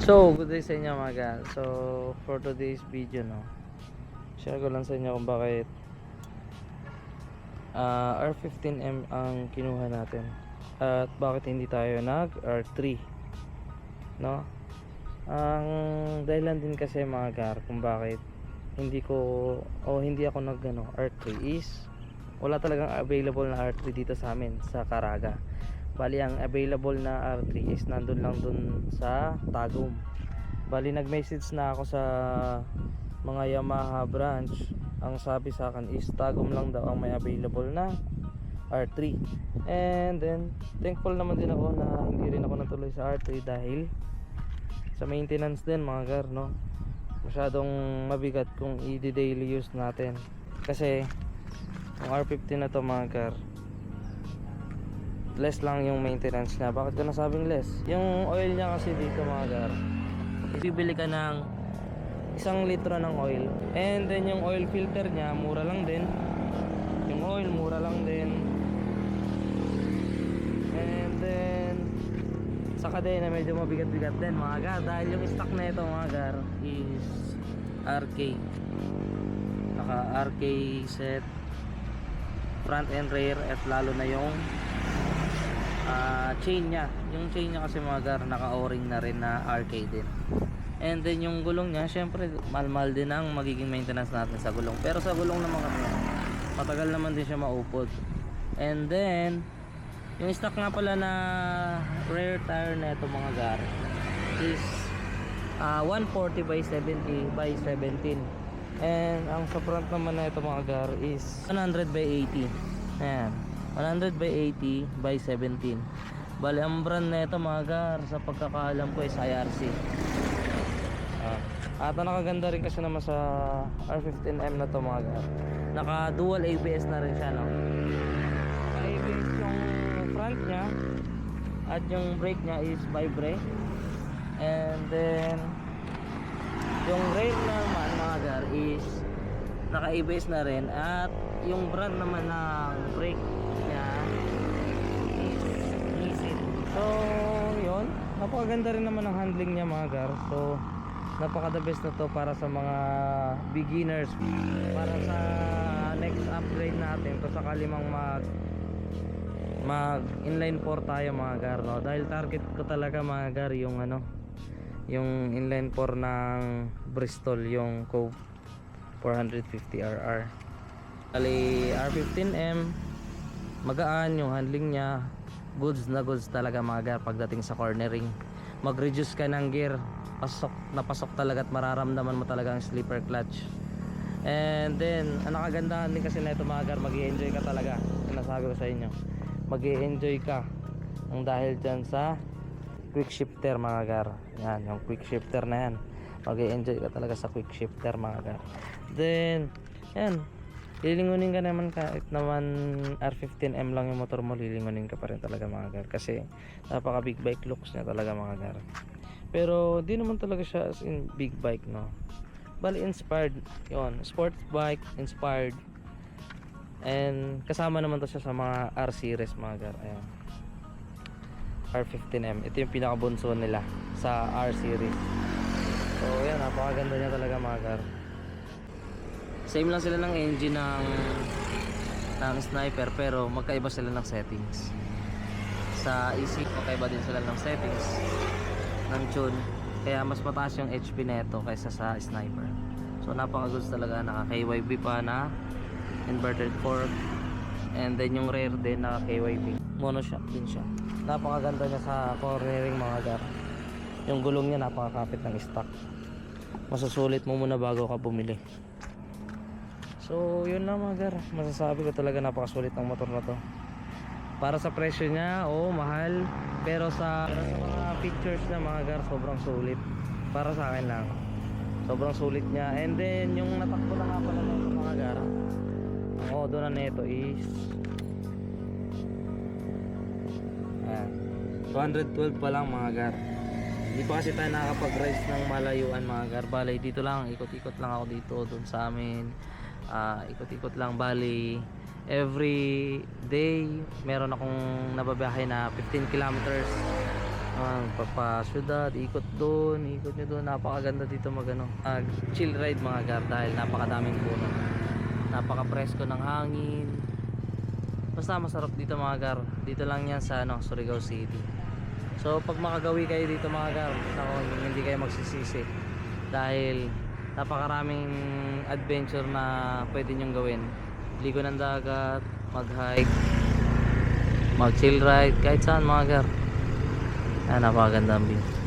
So, good day sa inyo mga gan. So, for today's video, no, share ko lang sa inyo kung bakit R15M ang kinuha natin at bakit hindi tayo nag R3, no. Ang dahilan din kasi mga gar kung bakit hindi ako nag R3 is wala talagang available na R3 dito sa amin sa Caraga. Bali ang available na R3 is nandun lang dun sa Tagum. Bali nag-message na ako sa mga Yamaha branch. Ang sabi sa akin is Tagum lang daw ang may available na R3. And then thankful naman din ako na hindi rin ako natuloy sa R3 dahil sa maintenance din mga gar, no. Masyadong mabigat kung i-daily use natin. Kasi yung R15 na to mga gar, less lang yung maintenance niya. Bakit ko nasabing less? Yung oil niya kasi dito mga gar, bibili ka ng 1 litro ng oil, and then yung oil filter niya mura lang din, yung oil mura lang din, and then sa kadena medyo mabigat-bigat din mga gar dahil yung stock na ito mga gar is RK, naka RK set front and rear, at lalo na yung chain nya. Yung chain nya kasi mga gar naka o-ring na rin na RK din. And then yung gulong nya, syempre mahal din ang magiging maintenance natin sa gulong. Pero sa gulong naman kasi matagal naman din siya maupod. And then yung stock nga pala na rear tire na ito mga gar is 140 by 70 by 17. And ang sa front naman na ito mga gar is 100 by 80. Ayan, 100 by 80 by 17. Bali ang brand na ito mga gar sa pagkakaalam ko is IRC. At nakaganda rin kasi naman sa R15M na to mga gar, naka dual ABS na rin siya, no. Naka ABS yung front nya at yung brake nya is by-brake. And then yung rail naman mga gar is naka ABS na rin, at yung brand naman ng brake nya is Nissin. So yun, napakaganda rin naman ng handling nya mga gar. So napaka the best na to para sa mga beginners, para sa next upgrade natin kung sakali mang mag inline 4 tayo mga gar, no? Dahil target ko talaga mga gar yung yung inline 4 ng Bristol, yung Cove 450RR. Bali R15M magaan yung handling nya, goods na goods talaga mga gar. Pagdating sa cornering, mag-reduce ka ng gear, pasok talaga at mararamdaman mo talaga ang slipper clutch. And then ang nakagandahan din kasi na ito mga gar, mag-i-enjoy ka talaga. Sinasabi ko sa inyo, mag-i-enjoy ka ang dahil dyan sa quick shifter mga gar. Yan, yung quick shifter na yan, mag-i-enjoy ka talaga sa quick shifter mga gar. Then yan, lilingunin ka naman kahit naman R15M lang yung motor mo, lilingunin ka pa rin talaga mga gar, kasi napaka big bike looks niya talaga mga gar. Pero di naman talaga siya as in big bike, no. Bali inspired yon, sports bike inspired, and kasama naman to siya sa mga R series mga gar. Ayan, R15M, ito yung pinakabunso nila sa R series. So yan, napakaganda niya talaga mga gar. Same lang sila ng engine ng Sniper, pero magkaiba sila ng settings. Sa EC magkaiba din sila ng settings ng tune, kaya mas mataas yung HP neto kaysa sa Sniper. So napaka-goods talaga, naka KYB pa na inverted fork, and then yung rear din naka KYB, monoshock din siya. Napakaganda niya sa cornering mga gar. Yung gulong niya napakakapit ng stock, masusulit mo muna bago ka bumili. So yun lang mga gar, masasabi ko talaga napakasulit ng motor na to. Para sa presyo niya, mahal, pero sa mga features na mga gar, sobrang sulit. Para sa akin lang, sobrang sulit niya. And then yung natakbo na nga pala ng mga gar, ang odo na neto is 212 pa lang mga gar. Hindi pa kasi tayo nakakapag-rise ng malayuan mga gar. Bali dito lang, ikot-ikot lang ako dito doon sa amin. Ikot-ikot lang, bali every day meron akong nababiyahe na 15 kilometers Papasyudad, ikot doon, ikot nyo doon. Napakaganda dito chill ride mga gar, dahil napakadaming puno, napaka-presko ng hangin. Basta masarap dito mga gar. Dito lang yan sa Surigao City. So pag makagawi kayo dito mga gar, hindi kayo magsisisi, dahil napakaraming adventure na pwede nyong gawin. Ligo ng dagat, mag-hike, mag-chill ride, kahit saan mga gar. Napakaganda ang view.